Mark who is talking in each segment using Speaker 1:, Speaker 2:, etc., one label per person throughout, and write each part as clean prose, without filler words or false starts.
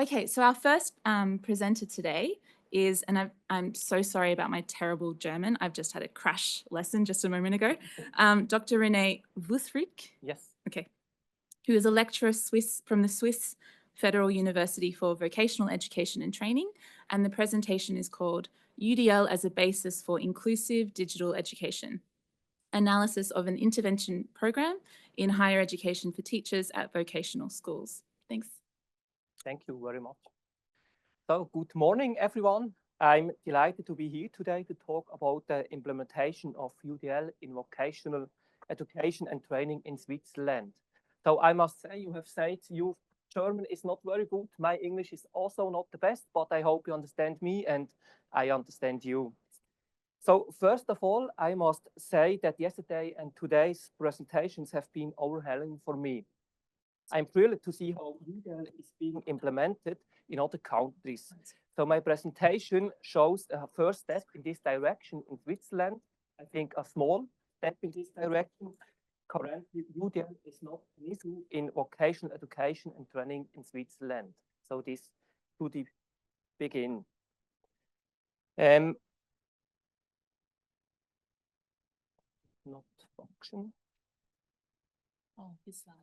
Speaker 1: Okay, so our first presenter today is, and I'm so sorry about my terrible German. I've just had a crash lesson just a moment ago. Dr. René Wüthrich.
Speaker 2: Yes.
Speaker 1: Okay. Who is a lecturer from the Swiss Federal University for Vocational Education and Training. And the presentation is called UDL as a Basis for Inclusive Digital Education, Analysis of an Intervention Program in Higher Education for Teachers at Vocational Schools. Thanks.
Speaker 2: Thank you very much. So, good morning, everyone. I'm delighted to be here today to talk about the implementation of UDL in vocational education and training in Switzerland. So I must say, you have said your German is not very good. My English is also not the best, but I hope you understand me and I understand you. So first of all, I must say that yesterday and today's presentations have been overwhelming for me. I'm thrilled to see how UDL is being implemented in other countries. So my presentation shows a first step in this direction in Switzerland. I think a small step in this direction. Currently, UDL is not an issue in vocational education and training in Switzerland. So this to the begin. Not function.
Speaker 1: Oh, his slides.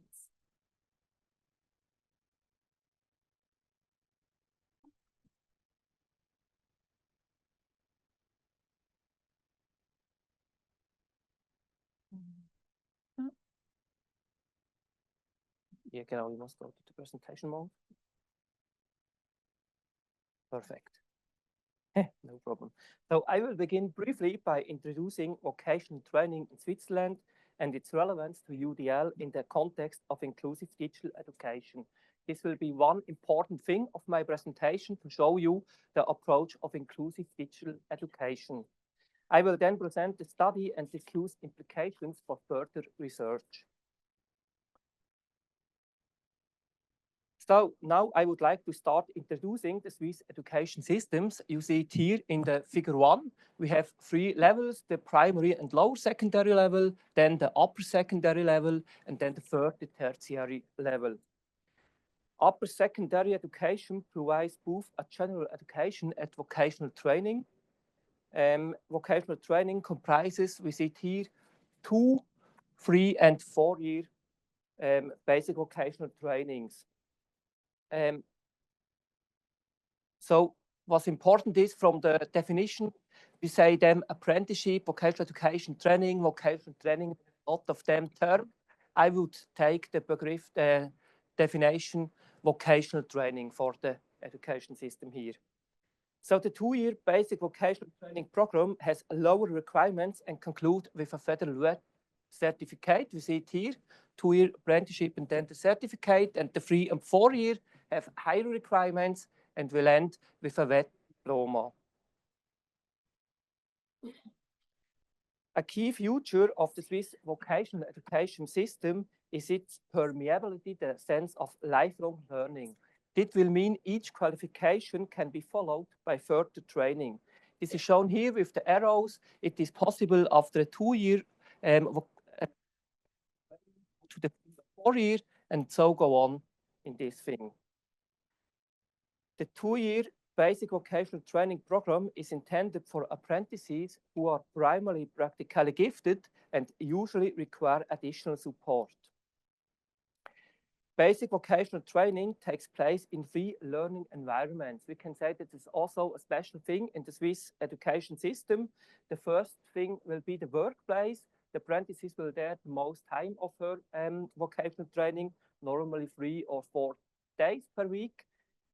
Speaker 2: Yeah, genau, we must go to the presentation mode. Perfect. No problem. So I will begin briefly by introducing vocational training in Switzerland and its relevance to UDL in the context of inclusive digital education. This will be one important thing of my presentation to show you the approach of inclusive digital education. I will then present the study and discuss implications for further research. So now I would like to start introducing the Swiss education systems. You see it here in the figure 1. We have 3 levels, the primary and lower secondary level, then the upper secondary level, and then the third, the tertiary level. Upper secondary education provides both a general education and vocational training. Vocational training comprises, we see it here, 2, 3, and 4-year basic vocational trainings. So what's important is from the definition, we say them apprenticeship, vocational education training, a lot of them terms. I would take the definition vocational training for the education system here. So the 2-year basic vocational training program has lower requirements and conclude with a federal certificate. We see it here, 2-year apprenticeship and then the certificate, and the 3 and 4-year have higher requirements and will end with a wet diploma. A key feature of the Swiss vocational education system is its permeability, the sense of lifelong learning. This will mean each qualification can be followed by further training. This is shown here with the arrows. It is possible after a 2-year to the 4-year and so go on in this thing. The 2-year basic vocational training program is intended for apprentices who are primarily practically gifted and usually require additional support. Basic vocational training takes place in 3 learning environments. We can say that it's also a special thing in the Swiss education system. The first thing will be the workplace. The apprentices will there the most time offer vocational training, normally 3 or 4 days per week.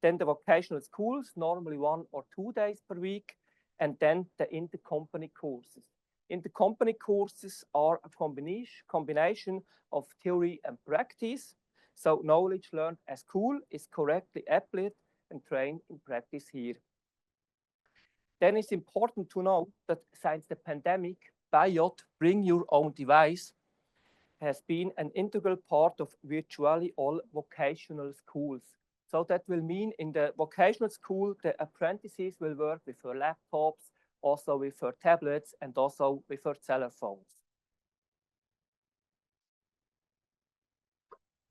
Speaker 2: Then the vocational schools, normally 1 or 2 days per week, and then the intercompany courses. Intercompany courses are a combination of theory and practice. So knowledge learned at school is correctly applied and trained in practice here. Then it's important to know that since the pandemic, BIOT, bring your own device, has been an integral part of virtually all vocational schools. So that will mean in the vocational school, the apprentices will work with their laptops, also with their tablets, and also with their cell phones.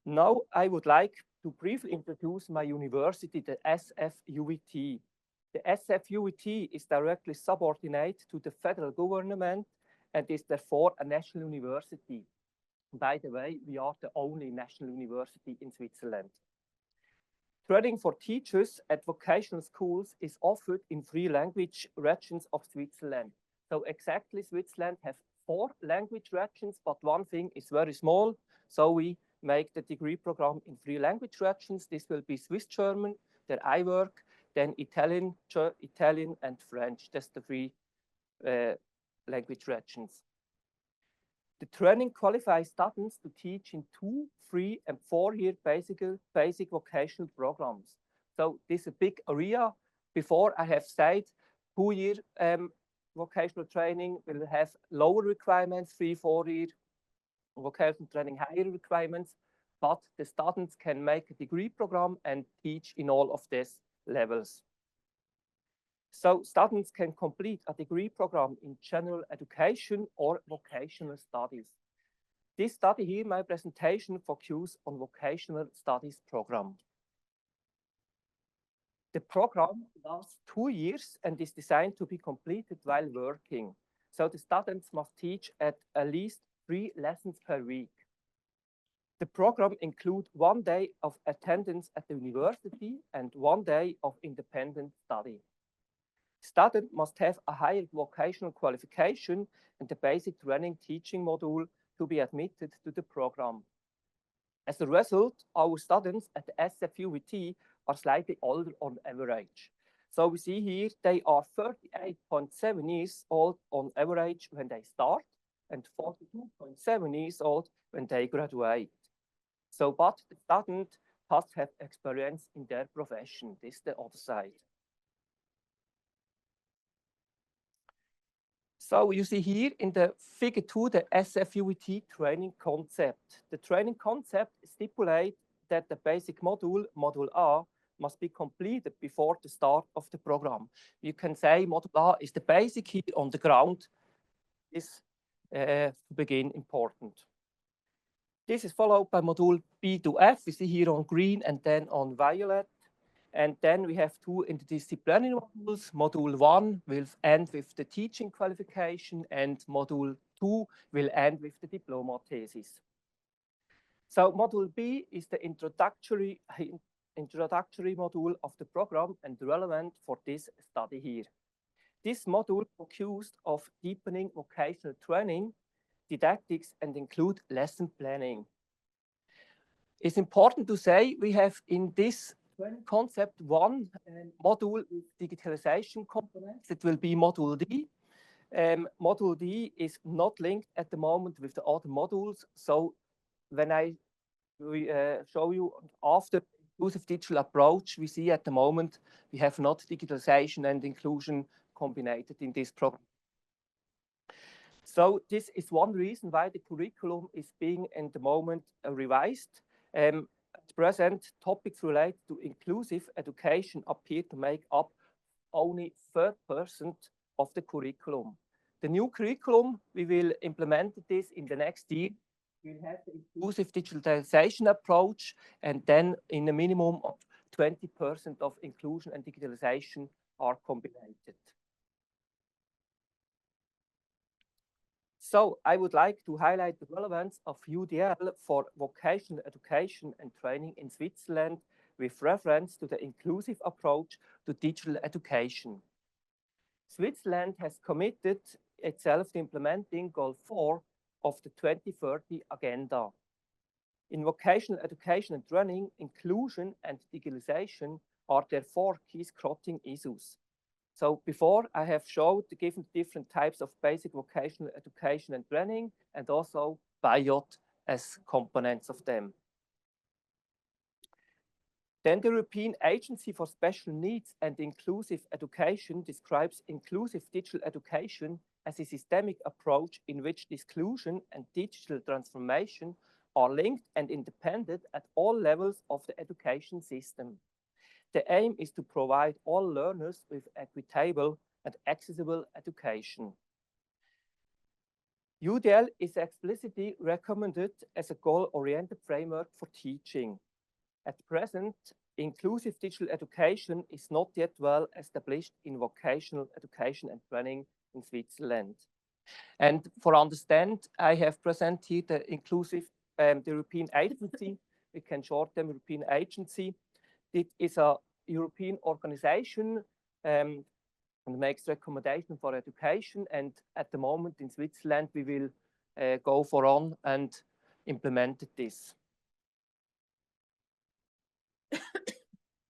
Speaker 2: Now I would like to briefly introduce my university, the SFUET. The SFUET is directly subordinate to the federal government and is therefore a national university. By the way, we are the only national university in Switzerland. Training for teachers at vocational schools is offered in 3 language regions of Switzerland. So exactly, Switzerland has 4 language regions, but one thing is very small. So we make the degree program in 3 language regions. This will be Swiss German, there I work, then Italian and French. That's the 3 language regions. The training qualifies students to teach in 2, 3, and 4-year basic vocational programs. So this is a big area. Before I have said 2-year vocational training will have lower requirements, 3, 4-year vocational training higher requirements, but the students can make a degree program and teach in all of these levels. So students can complete a degree program in general education or vocational studies. This study here, my presentation, focuses on vocational studies program. The program lasts 2 years and is designed to be completed while working. So the students must teach at least 3 lessons per week. The program includes 1 day of attendance at the university and 1 day of independent study. Student must have a higher vocational qualification and the basic training teaching module to be admitted to the program. As a result, our students at the SFUET are slightly older on average. So we see here they are 38.7 years old on average when they start and 42.7 years old when they graduate. So, but the student must have experience in their profession. This is the other side. So you see here in the figure 2, the SFUET training concept. The training concept stipulates that the basic module, Module A, must be completed before the start of the program. You can say Module A is the basic here on the ground, is to begin important. This is followed by Module B to F, we see here on green and then on violet. And then we have 2 interdisciplinary modules. Module 1 will end with the teaching qualification and Module 2 will end with the diploma thesis. So Module B is the introductory module of the program and relevant for this study here. This module focuses on deepening vocational training, didactics, and include lesson planning. It's important to say we have in this concept 1 module with digitalization components. It will be Module D. Module D is not linked at the moment with the other modules. So when I show you after inclusive digital approach, we see at the moment we have not digitalization and inclusion combined in this program. So this is one reason why the curriculum is being in the moment revised. At present, topics related to inclusive education appear to make up only 30% of the curriculum. The new curriculum, we will implement this in the next year. We'll have the inclusive digitalization approach, and then in a minimum of 20% of inclusion and digitalization are combined. So I would like to highlight the relevance of UDL for vocational education and training in Switzerland with reference to the inclusive approach to digital education. Switzerland has committed itself to implementing Goal 4 of the 2030 Agenda. In vocational education and training, inclusion and digitalization are therefore key scrutiny issues. So before I have showed the given different types of basic vocational education and training and also BIOT as components of them. Then the European Agency for Special Needs and Inclusive Education describes inclusive digital education as a systemic approach in which inclusion and digital transformation are linked and independent at all levels of the education system. The aim is to provide all learners with equitable and accessible education. UDL is explicitly recommended as a goal-oriented framework for teaching. At present, inclusive digital education is not yet well established in vocational education and training in Switzerland. And for understand, I have presented here the inclusive, the European agency. We can short them European agency. It is a European organization and makes recommendation for education. And at the moment in Switzerland, we will go for on and implement this.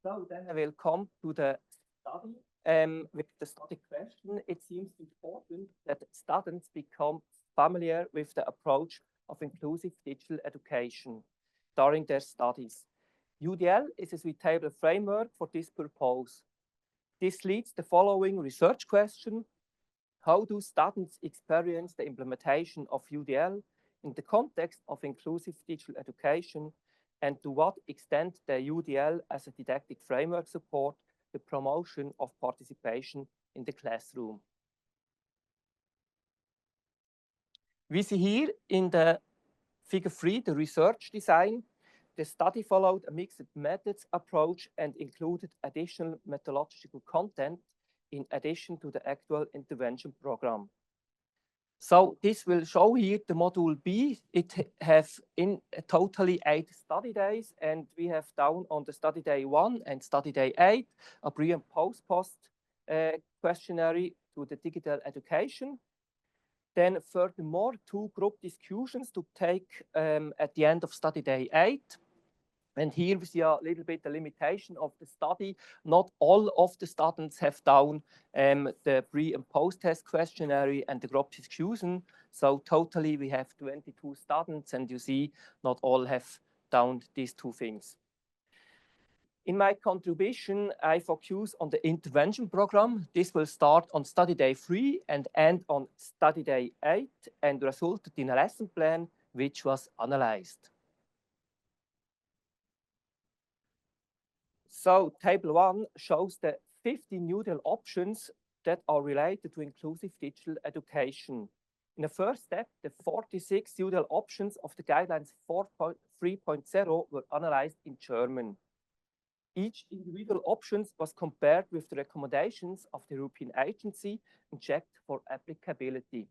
Speaker 2: So then I will come to the study. With the study question, it seems important that students become familiar with the approach of inclusive digital education during their studies. UDL is a suitable framework for this purpose. This leads the following research question. How do students experience the implementation of UDL in the context of inclusive digital education, and to what extent the UDL as a didactic framework support the promotion of participation in the classroom? We see here in the figure 3 the research design. The study followed a mixed methods approach and included additional methodological content in addition to the actual intervention program. So this will show here the module B. It has in totally 8 study days, and we have down on the study day 1 and study day 8 a pre and post questionnaire to the digital education. Then furthermore, 2 group discussions to take at the end of study day 8. And here we see a little bit the limitation of the study. Not all of the students have done the pre and post test questionnaire and the group discussion. So totally we have 22 students, and you see not all have done these 2 things. In my contribution, I focus on the intervention program. This will start on study day 3 and end on study day 8 and resulted in a lesson plan which was analyzed. So table 1 shows the 15 UDL options that are related to inclusive digital education. In the first step, the 46 UDL options of the guidelines 4.3.0 were analyzed in German. Each individual option was compared with the recommendations of the European agency and checked for applicability.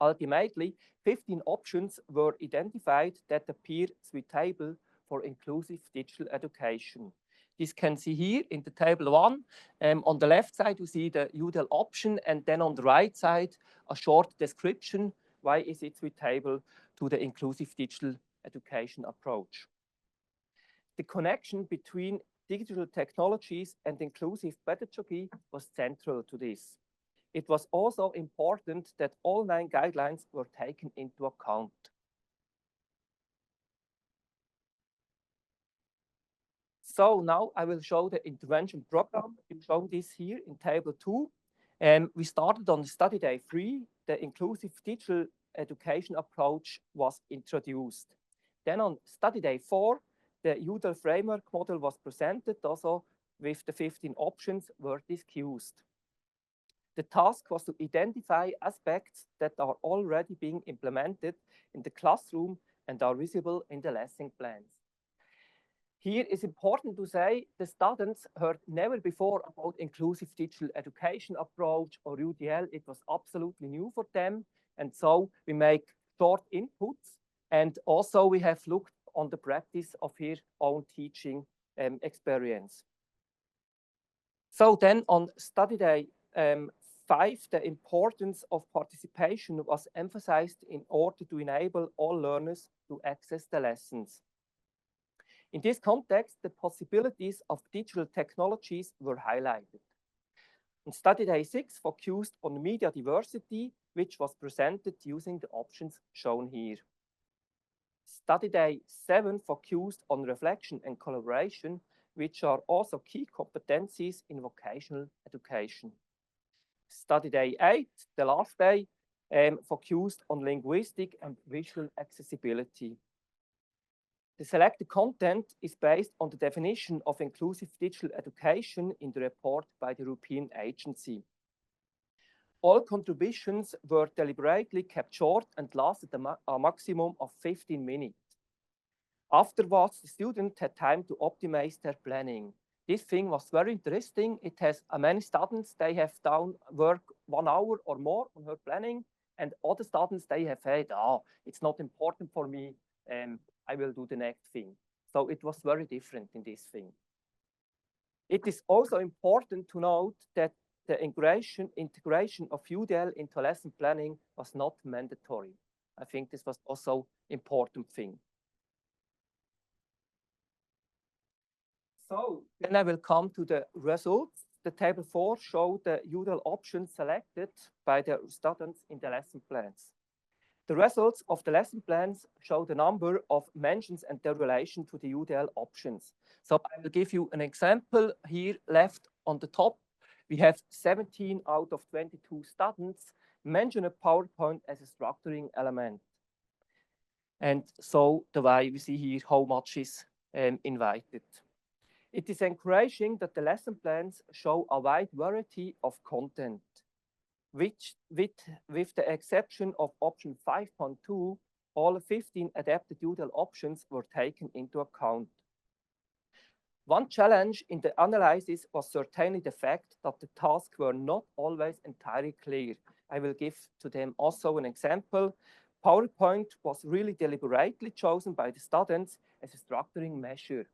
Speaker 2: Ultimately, 15 options were identified that appear suitable for inclusive digital education. This can see here in the table 1. On the left side, you see the UDL option, and then on the right side, a short description. Why is it suitable to the inclusive digital education approach? The connection between digital technologies and inclusive pedagogy was central to this. It was also important that all 9 guidelines were taken into account. So now I will show the intervention program. You show this here in table 2. We started on study day 3. The inclusive digital education approach was introduced. Then on study day 4, the UDL framework model was presented, also with the 15 options were discussed. The task was to identify aspects that are already being implemented in the classroom and are visible in the lesson plans. Here is important to say the students heard never before about inclusive digital education approach or UDL. It was absolutely new for them. And so we make short inputs. And also we have looked on the practice of their own teaching experience. So then on study day 5, the importance of participation was emphasized in order to enable all learners to access the lessons. In this context, the possibilities of digital technologies were highlighted. And study day 6 focused on media diversity, which was presented using the options shown here. Study day 7 focused on reflection and collaboration, which are also key competencies in vocational education. Study day 8, the last day, focused on linguistic and visual accessibility. The selected content is based on the definition of inclusive digital education in the report by the European agency. All contributions were deliberately kept short and lasted a maximum of 15 minutes. Afterwards, the student had time to optimize their planning. This thing was very interesting. It has many students, they have done work 1 hour or more on her planning, and other students, they have said, oh, it's not important for me, I will do the next thing. So it was very different in this thing. It is also important to note that the integration of UDL into lesson planning was not mandatory. I think this was also important thing. So then I will come to the results. The table 4 shows the UDL options selected by the students in the lesson plans. The results of the lesson plans show the number of mentions and their relation to the UDL options. So I will give you an example here left on the top. We have 17 out of 22 students mention a PowerPoint as a structuring element. And so the way we see here how much is invited. It is encouraging that the lesson plans show a wide variety of content, which with the exception of option 5.2, all 15 adapted UDL options were taken into account. One challenge in the analysis was certainly the fact that the tasks were not always entirely clear. I will give to them also an example. PowerPoint was really deliberately chosen by the students as a structuring measure.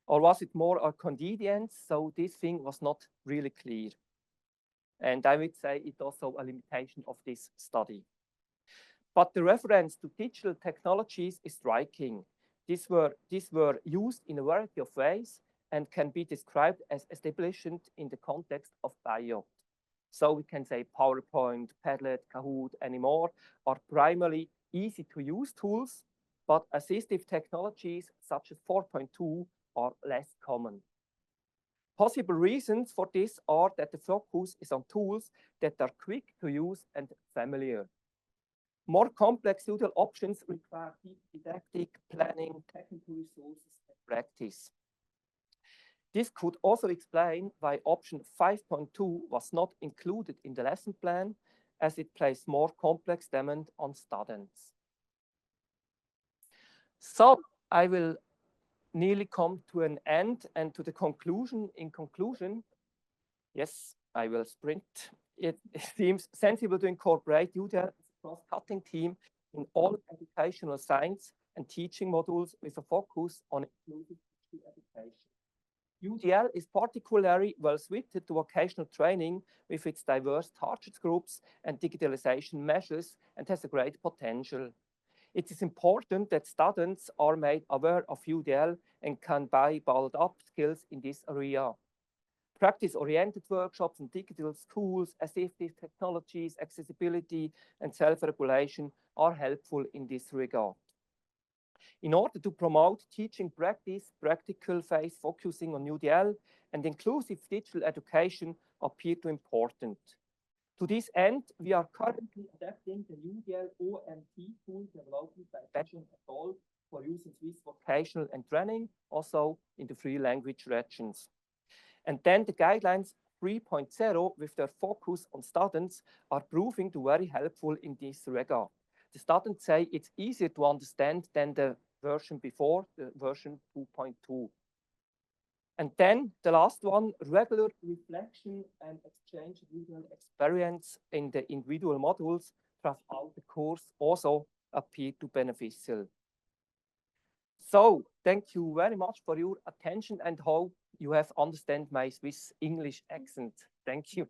Speaker 2: Or was it more a convenience? So this thing was not really clear. And I would say it's also a limitation of this study. But the reference to digital technologies is striking. These were used in a variety of ways and can be described as established in the context of bio. So we can say PowerPoint, Padlet, Kahoot, anymore are primarily easy to use tools, but assistive technologies such as 4.2 are less common. Possible reasons for this are that the focus is on tools that are quick to use and familiar. More complex UDL options require deep didactic planning, technical resources, and practice. This could also explain why option 5.2 was not included in the lesson plan, as it placed more complex demand on students. So I will nearly come to an end and to the conclusion. In conclusion, yes, I will sprint. It seems sensible to incorporate UDL as a cross-cutting team in all educational science and teaching modules with a focus on inclusive education. UDL is particularly well suited to vocational training with its diverse target groups and digitalization measures and has a great potential. It is important that students are made aware of UDL and can build up skills in this area. Practice-oriented workshops and digital schools, assistive technologies, accessibility, and self-regulation are helpful in this regard. In order to promote teaching practice, practical phase focusing on UDL and inclusive digital education appear to important. To this end, we are currently adapting the UDL OMT tool developed by Bejan et al. For use in Swiss vocational and training, also in the free language regions. And then the guidelines 3.0 with their focus on students are proving to very helpful in this regard. The students say it's easier to understand than the version before, the version 2.2. And then the last one, regular reflection and exchange of UDL experience in the individual modules throughout the course also appear to beneficial. So thank you very much for your attention and hope you have understand my Swiss English accent. Thank you.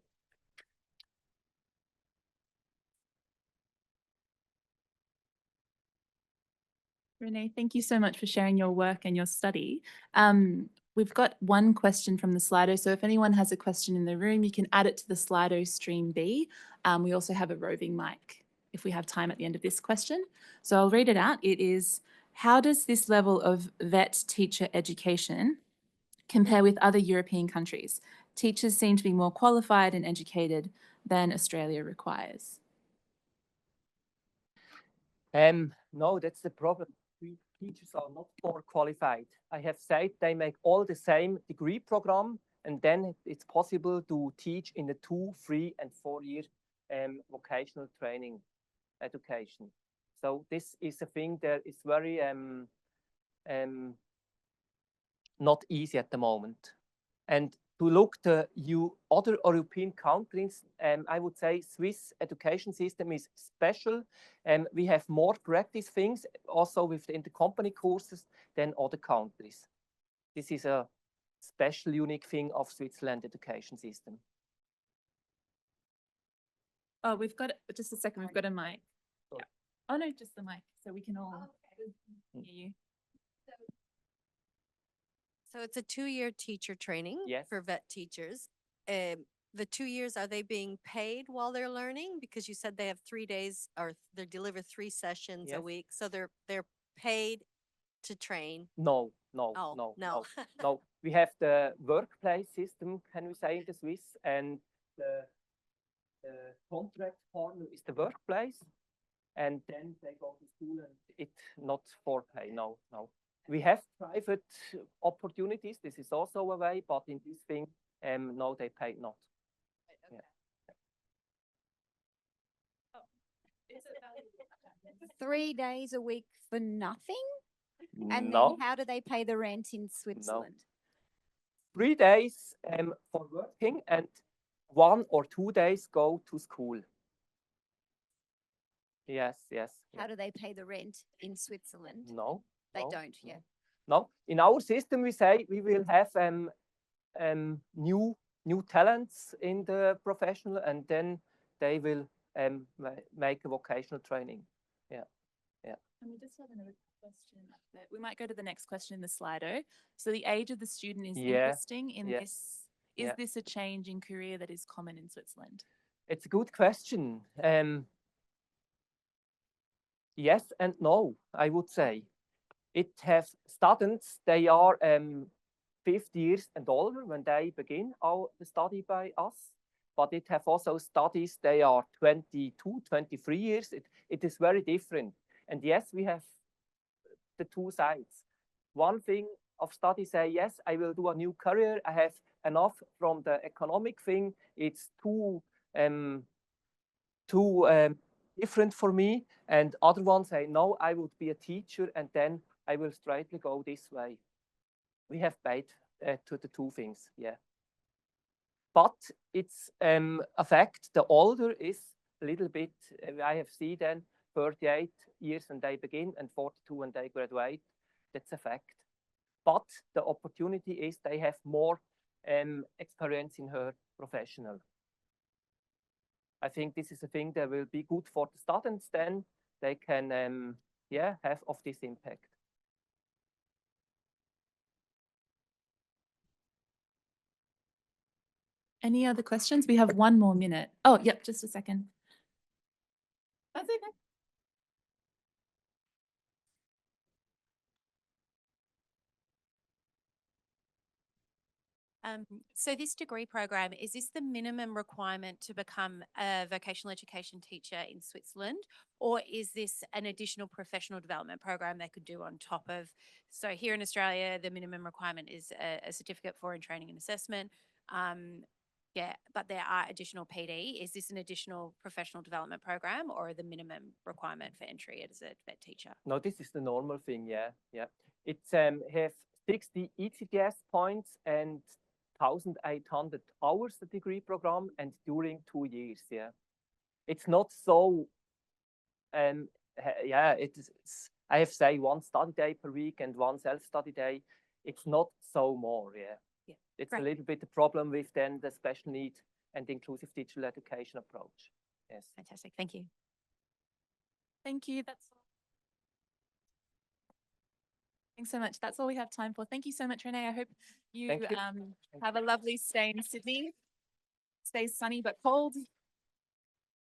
Speaker 1: René, thank you so much for sharing your work and your study. We've got one question from the Slido, so if anyone has a question in the room, you can add it to the Slido stream B. We also have a roving mic if we have time at the end of this question. So I'll read it out. It is, how does this level of vet teacher education compare with other European countries? Teachers seem to be more qualified and educated than Australia requires.
Speaker 2: No, that's the problem. Teachers are not more qualified. I have said they make all the same degree program, and then it's possible to teach in a 2, 3, and 4-year vocational training education. So this is a thing that is very not easy at the moment. And to look the other European countries, I would say Swiss education system is special. We have more practice things also within the company courses than other countries. This is a special, unique thing of Switzerland education system.
Speaker 1: Oh, we've got just a second. We've got a mic. Yeah. Oh no, just the mic, so we can all hear you.
Speaker 3: So it's a 2-year teacher training
Speaker 2: Yes.
Speaker 3: for vet teachers. The 2 years, are they being paid while they're learning? Because you said they have 3 days or they deliver 3 sessions a
Speaker 2: Yes.
Speaker 3: week. So they're paid to train.
Speaker 2: No.
Speaker 3: Oh, no.
Speaker 2: No. We have the workplace system, can we say, in the Swiss, and the contract partner is the workplace, and then they go to school, and it's not for pay. No. We have private opportunities. This is also a way, but in this thing, no, they pay not.
Speaker 3: Okay.
Speaker 2: Yeah.
Speaker 4: 3 days a week for nothing? And
Speaker 2: No.
Speaker 4: then how do they pay the rent in Switzerland?
Speaker 2: 3 days for working, and 1 or 2 days go to school. Yes.
Speaker 4: How do they pay the rent in Switzerland?
Speaker 2: No.
Speaker 4: They
Speaker 2: no,
Speaker 4: don't,
Speaker 2: no.
Speaker 4: yeah.
Speaker 2: No, in our system we say we will have new talents in the professional, and then they will make a vocational training. Yeah.
Speaker 1: And we just have another question up there. We might go to the next question in the Slido. So the age of the student is interesting in
Speaker 2: yeah,
Speaker 1: this. Is
Speaker 2: yeah.
Speaker 1: this a change in career that is common in Switzerland?
Speaker 2: It's a good question. Yes and no, I would say. It has students, they are 50 years and older when they begin the study by us, but it have also studies, they are 22, 23 years. It is very different. And yes, we have the two sides. One thing of study say, yes, I will do a new career. I have enough from the economic thing. It's too different for me. And other ones say, no, I would be a teacher, and then I will straightly go this way. We have paid to the two things, yeah. But it's a fact, the older is a little bit, I have seen then 38 years when they begin and 42 when they graduate. That's a fact. But the opportunity is they have more experience in her professional. I think this is a thing that will be good for the students, then they can have of this impact.
Speaker 1: Any other questions? We have 1 more minute. Oh, yep, just a second. That's okay.
Speaker 5: So this degree program, is this the minimum requirement to become a vocational education teacher in Switzerland, or is this an additional professional development program they could do on top of? So here in Australia, the minimum requirement is a certificate for in training and assessment. Yeah, but there are additional PD. Is this an additional professional development program, or the minimum requirement for entry as a vet teacher?
Speaker 2: No, this is the normal thing, yeah. It's have 60 ECTS points and 1,800 hours, the degree program, and during 2 years, yeah. It's not so, I have say 1 study day per week and 1 self-study day. It's not so more, yeah. It's
Speaker 5: great.
Speaker 2: a little bit the problem with then the special need and inclusive digital education approach. Yes.
Speaker 5: Fantastic. Thank you.
Speaker 1: Thank you. That's all. Thanks so much. That's all we have time for. Thank you so much, René. I hope you
Speaker 2: Thank you.
Speaker 1: have a lovely stay in Sydney. Stay sunny but cold.